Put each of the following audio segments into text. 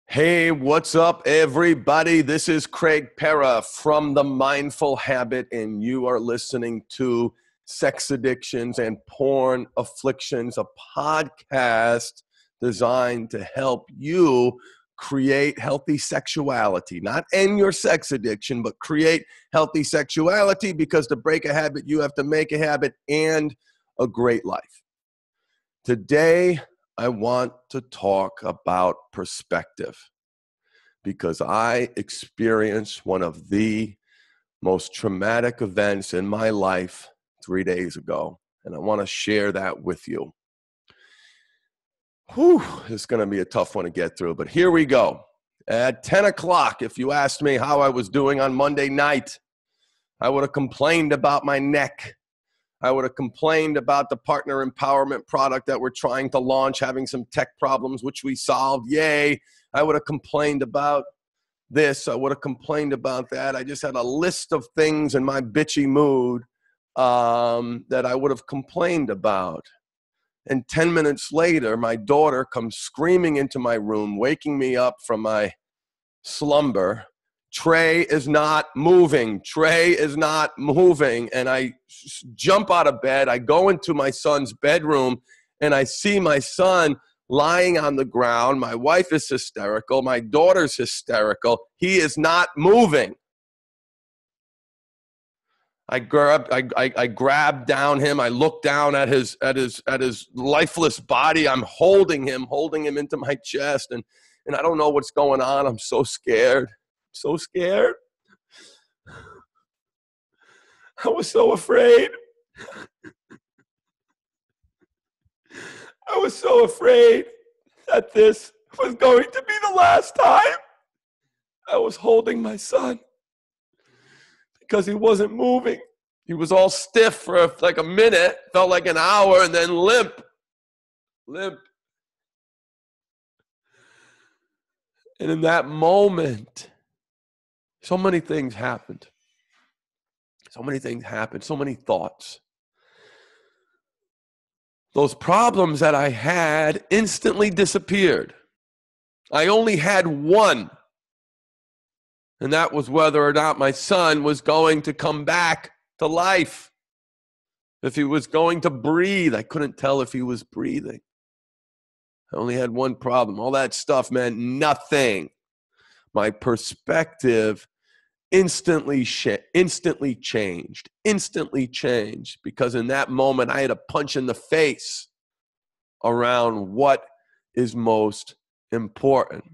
Hey, what's up, everybody? This is Craig Pera from The Mindful Habit, and you are listening to Sex Addictions and Porn Afflictions, a podcast designed to help you create healthy sexuality. Not end your sex addiction, but create healthy sexuality, because to break a habit, you have to make a habit and a great life. Today, I want to talk about perspective, because I experienced one of the most traumatic events in my life 3 days ago, and I want to share that with you. It's going to be a tough one to get through, but here we go. At 10 o'clock, if you asked me how I was doing on Monday night, I would have complained about my neck. I would have complained about the partner empowerment product that we're trying to launch, having some tech problems, which we solved. Yay. I would have complained about this. I would have complained about that. I just had a list of things in my bitchy mood that I would have complained about. And 10 minutes later, my daughter comes screaming into my room, waking me up from my slumber. Trey is not moving. Trey is not moving. And I jump out of bed. I go into my son's bedroom, and I see my son lying on the ground. My wife is hysterical. My daughter's hysterical. He is not moving. I grab down him. I look down at his lifeless body. I'm holding him into my chest, and I don't know what's going on. I'm so scared. So scared. I was so afraid. I was so afraid that this was going to be the last time I was holding my son, because he wasn't moving. He was all stiff for like a minute, felt like an hour, and then limp. And in that moment, so many things happened. So many thoughts. Those problems that I had instantly disappeared. I only had one, and that was whether or not my son was going to come back to life, if he was going to breathe. I couldn't tell if he was breathing. I only had one problem. All that stuff meant nothing. My perspective instantly changed, because in that moment I had a punch in the face around what is most important.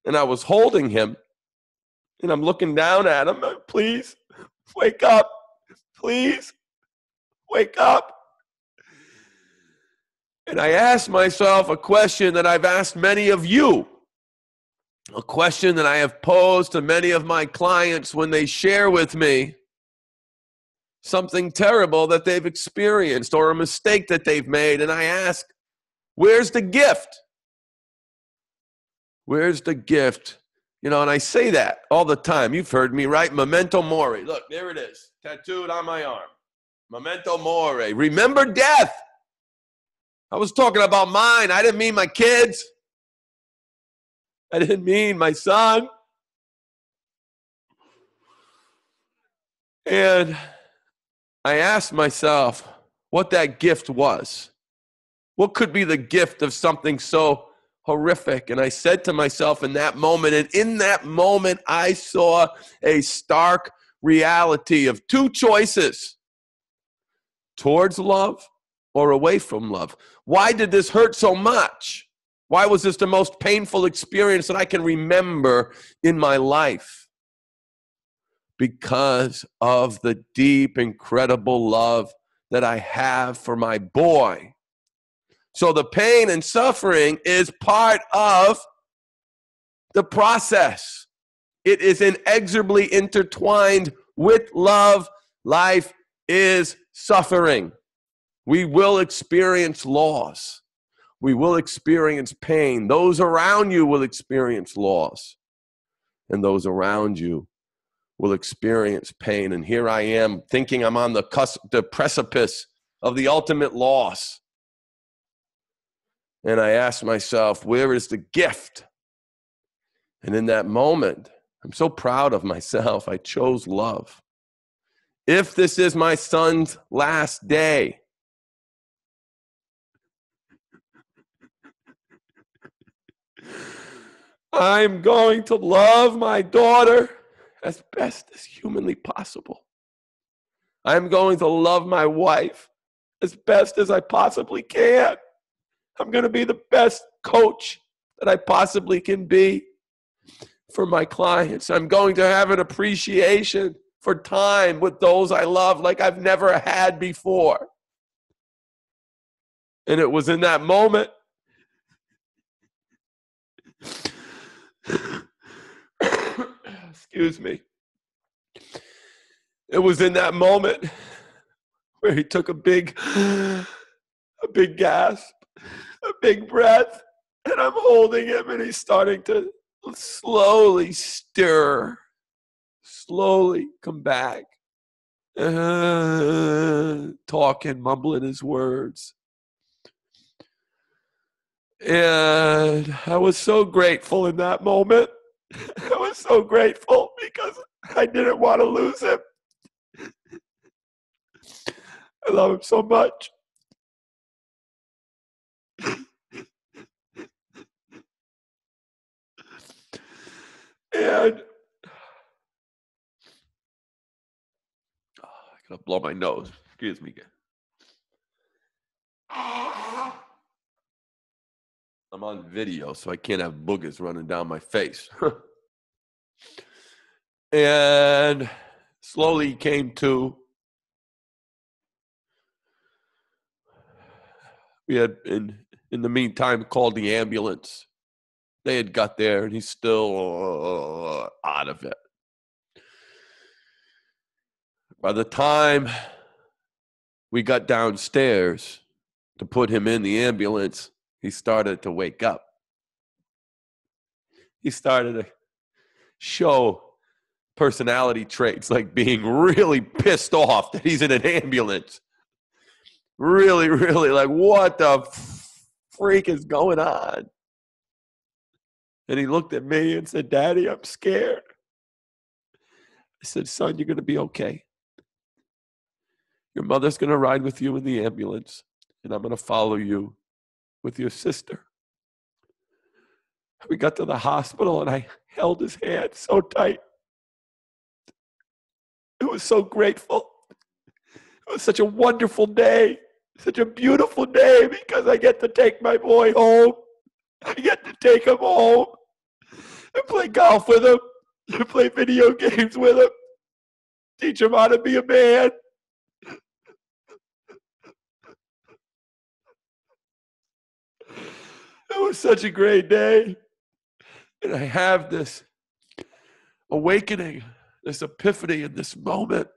And I was holding him, and I'm looking down at him. Please, wake up. Please, wake up. And I asked myself a question that I've asked many of you. A question that I have posed to many of my clients when they share with me something terrible that they've experienced or a mistake that they've made. And I ask, where's the gift? Where's the gift? And I say that all the time. You've heard me, right? Memento mori. Look, there it is, tattooed on my arm. Memento mori. Remember death. I was talking about mine. I didn't mean my kids. I didn't mean my son. And I asked myself what that gift was. What could be the gift of something so horrific? And I said to myself in that moment, and in that moment, I saw a stark reality of two choices: towards love or away from love. Why did this hurt so much? Why was this the most painful experience that I can remember in my life? Because of the deep, incredible love that I have for my boy. So the pain and suffering is part of the process. It is inexorably intertwined with love. Life is suffering. We will experience loss. We will experience pain. Those around you will experience loss. And those around you will experience pain. And here I am thinking I'm on the precipice of the ultimate loss. And I ask myself, where is the gift? And in that moment, I'm so proud of myself. I chose love. If this is my son's last day, I'm going to love my daughter as best as humanly possible. I'm going to love my wife as best as I possibly can. I'm going to be the best coach that I possibly can be for my clients. I'm going to have an appreciation for time with those I love like I've never had before. And it was in that moment excuse me. It was in that moment where he took a big gasp, a big breath, and I'm holding him and he's starting to slowly stir, slowly come back, talking, mumbling his words. And I was so grateful in that moment. I was so grateful because I didn't want to lose him. I love him so much. And I gotta blow my nose. Excuse me. I'm on video, so I can't have boogers running down my face. And slowly he came to. We had, in the meantime, called the ambulance. They had got there, and he's still out of it. By the time we got downstairs to put him in the ambulance, he started to wake up. He started to show personality traits like being really pissed off that he's in an ambulance. Really, really like, what the freak is going on? And he looked at me and said, Daddy, I'm scared. I said, son, you're going to be okay. Your mother's going to ride with you in the ambulance, and I'm going to follow you with your sister. We got to the hospital, and I held his hand so tight. It was so grateful. It was such a wonderful day, such a beautiful day, because I get to take my boy home. I get to take him home and play golf with him, and play video games with him, teach him how to be a man. It was such a great day. And I have this awakening, this epiphany in this moment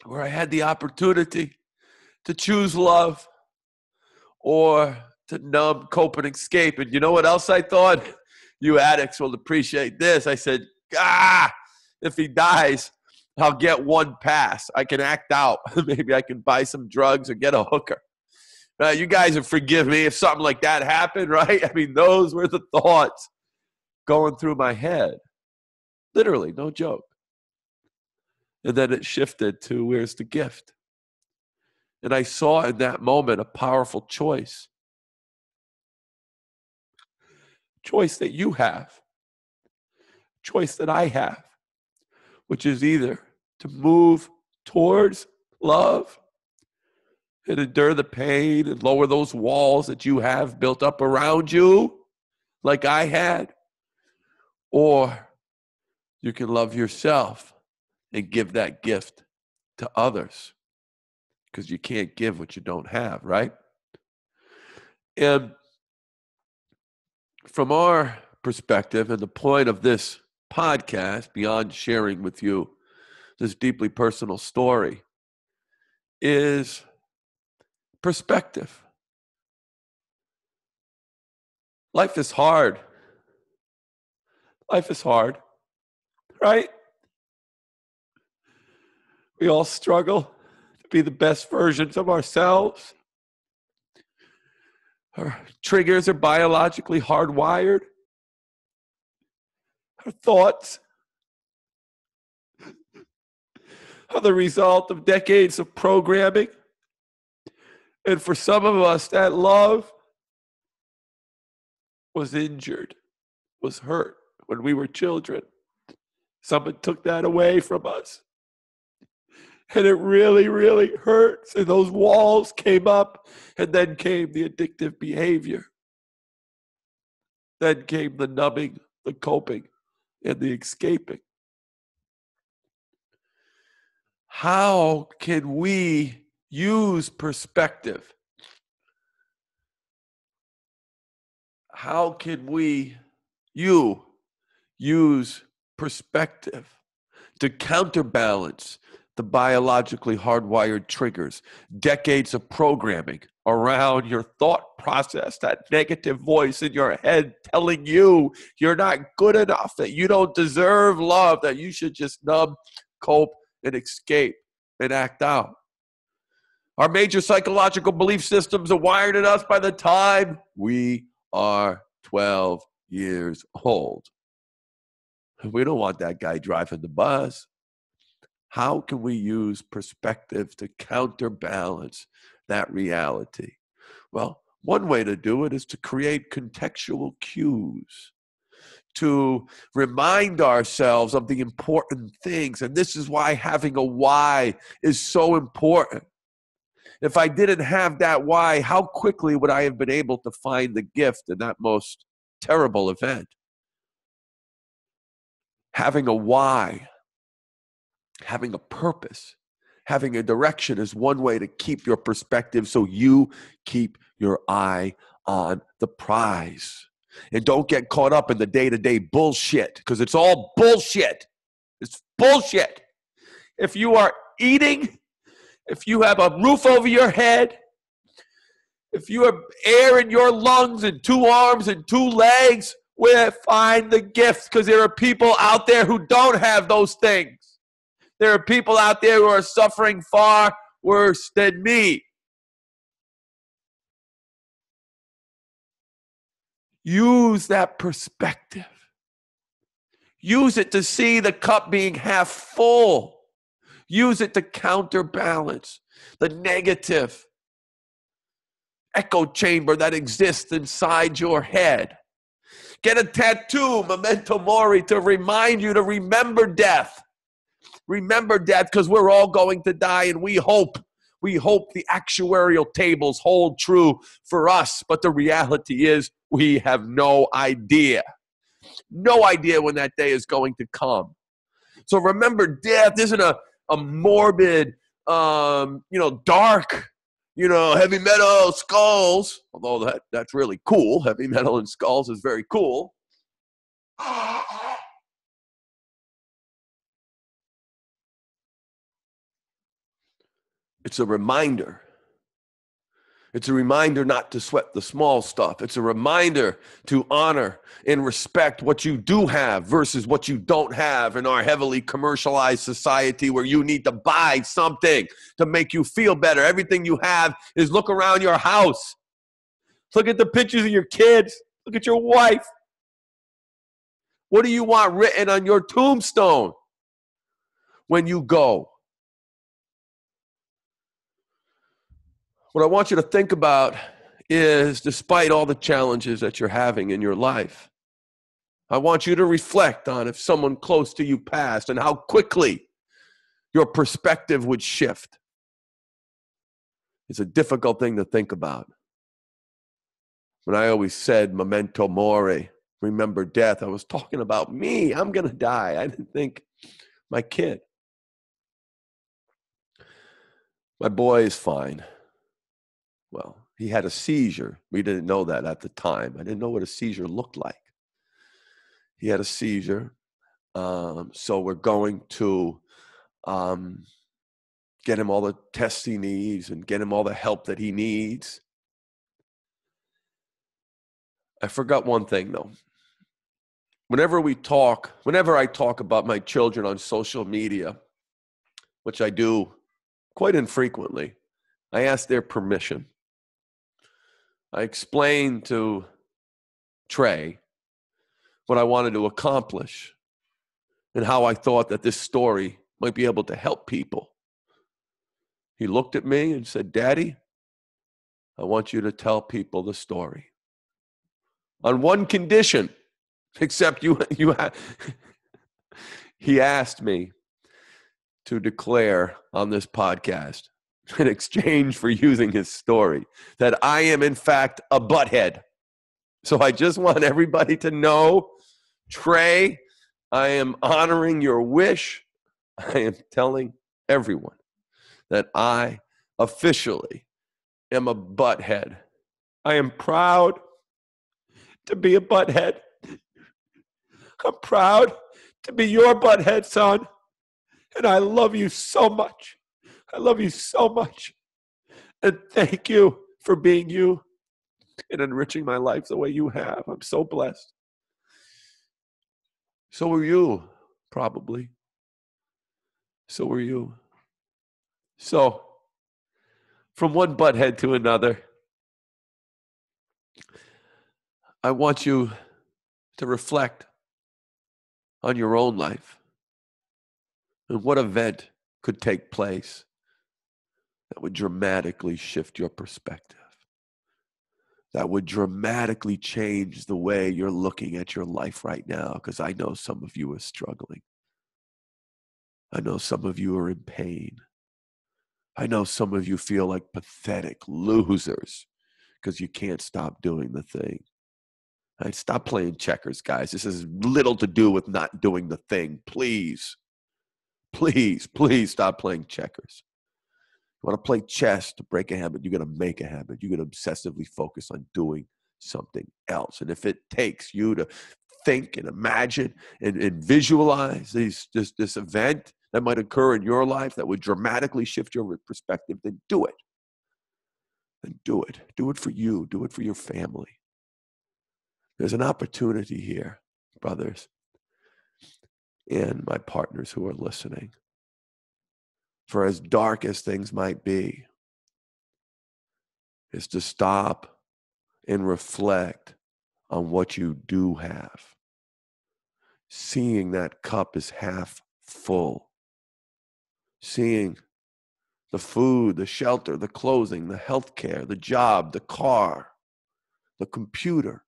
where I had the opportunity to choose love or to numb, cope, and escape. And you know what else I thought? You addicts will appreciate this. I said, if he dies, I'll get one pass. I can act out. Maybe I can buy some drugs or get a hooker. You guys would forgive me if something like that happened, right? I mean, those were the thoughts going through my head. Literally, no joke. And then it shifted to, where's the gift? And I saw in that moment a powerful choice. Choice that you have. Choice that I have. Which is either to move towards love and endure the pain and lower those walls that you have built up around you, like I had, or you can love yourself and give that gift to others, because you can't give what you don't have, right? And from our perspective, and the point of this podcast, beyond sharing with you this deeply personal story, is perspective. Life is hard. Life is hard, right? We all struggle to be the best versions of ourselves. Our triggers are biologically hardwired. Our thoughts are the result of decades of programming. And for some of us, that love was injured, was hurt when we were children. Someone took that away from us. And it really, really hurts. And those walls came up, and then came the addictive behavior. Then came the numbing, the coping, and the escaping. How can we use perspective? How can you use perspective to counterbalance the biologically hardwired triggers, decades of programming around your thought process, that negative voice in your head telling you you're not good enough, that you don't deserve love, that you should just numb, cope, and escape and act out. Our major psychological belief systems are wired in us by the time we are 12 years old. We don't want that guy driving the bus. How can we use perspective to counterbalance that reality? Well, one way to do it is to create contextual cues, to remind ourselves of the important things. And this is why having a why is so important. If I didn't have that why, how quickly would I have been able to find the gift in that most terrible event? Having a why, having a purpose, having a direction is one way to keep your perspective so you keep your eye on the prize. And don't get caught up in the day-to-day bullshit, because it's all bullshit. It's bullshit. If you are eating, if you have a roof over your head, if you have air in your lungs and 2 arms and 2 legs, find the gift, because there are people out there who don't have those things. There are people out there who are suffering far worse than me. Use that perspective. Use it to see the cup being half full. Use it to counterbalance the negative echo chamber that exists inside your head. Get a tattoo, memento mori, to remind you to remember death. Remember death, because we're all going to die, and we hope the actuarial tables hold true for us. But the reality is we have no idea. No idea when that day is going to come. So remember, death isn't a morbid, dark, heavy metal skulls, although that's really cool. Heavy metal and skulls is very cool. It's a reminder. It's a reminder not to sweat the small stuff. It's a reminder to honor and respect what you do have versus what you don't have in our heavily commercialized society, where you need to buy something to make you feel better. Everything you have is look around your house. Look at the pictures of your kids. Look at your wife. What do you want written on your tombstone when you go? What I want you to think about is, despite all the challenges that you're having in your life, I want you to reflect on if someone close to you passed and how quickly your perspective would shift. It's a difficult thing to think about. When I always said memento mori, remember death, I was talking about me. I'm going to die. I didn't think my kid. My boy is fine. Well, he had a seizure. We didn't know that at the time. I didn't know what a seizure looked like. He had a seizure. So we're going to get him all the tests he needs and get him all the help that he needs. I forgot one thing, though. Whenever I talk about my children on social media, which I do quite infrequently, I ask their permission. I explained to Trey what I wanted to accomplish and how I thought that this story might be able to help people. He looked at me and said, "Daddy, I want you to tell people the story on one condition, except he asked me to declare on this podcast, in exchange for using his story, that I am in fact a butthead. So I just want everybody to know, Trey, I am honoring your wish. I am telling everyone that I officially am a butthead. I am proud to be a butthead. I'm proud to be your butthead, son. And I love you so much. I love you so much. And thank you for being you and enriching my life the way you have. I'm so blessed. So are you, probably. So are you. So, from one butthead to another, I want you to reflect on your own life and what event could take place that would dramatically shift your perspective, that would dramatically change the way you're looking at your life right now, because I know some of you are struggling. I know some of you are in pain. I know some of you feel like pathetic losers because you can't stop doing the thing. Right? Stop playing checkers, guys. This has little to do with not doing the thing. Please, please, please stop playing checkers. You want to play chess to break a habit, you got to make a habit. You got to obsessively focus on doing something else. And if it takes you to think and imagine and visualize this event that might occur in your life that would dramatically shift your perspective, then do it. Then do it. Do it for you. Do it for your family. There's an opportunity here, brothers and my partners who are listening. For as dark as things might be, is to stop and reflect on what you do have. Seeing that cup is half full. Seeing the food, the shelter, the clothing, the healthcare, the job, the car, the computer,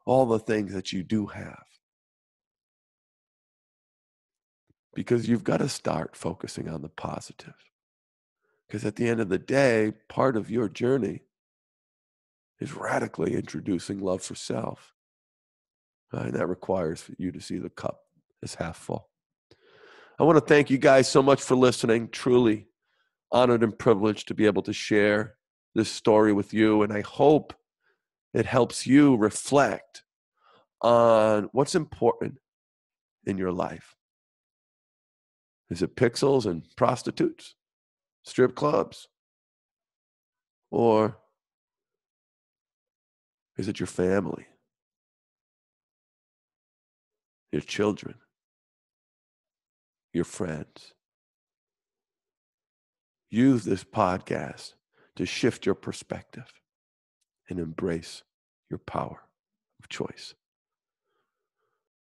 all the things that you do have. Because you've got to start focusing on the positive. Because at the end of the day, part of your journey is radically introducing love for self. And that requires for you to see the cup as half full. I want to thank you guys so much for listening. Truly honored and privileged to be able to share this story with you. And I hope it helps you reflect on what's important in your life. Is it pixels and prostitutes, strip clubs? Or is it your family, your children, your friends? Use this podcast to shift your perspective and embrace your power of choice.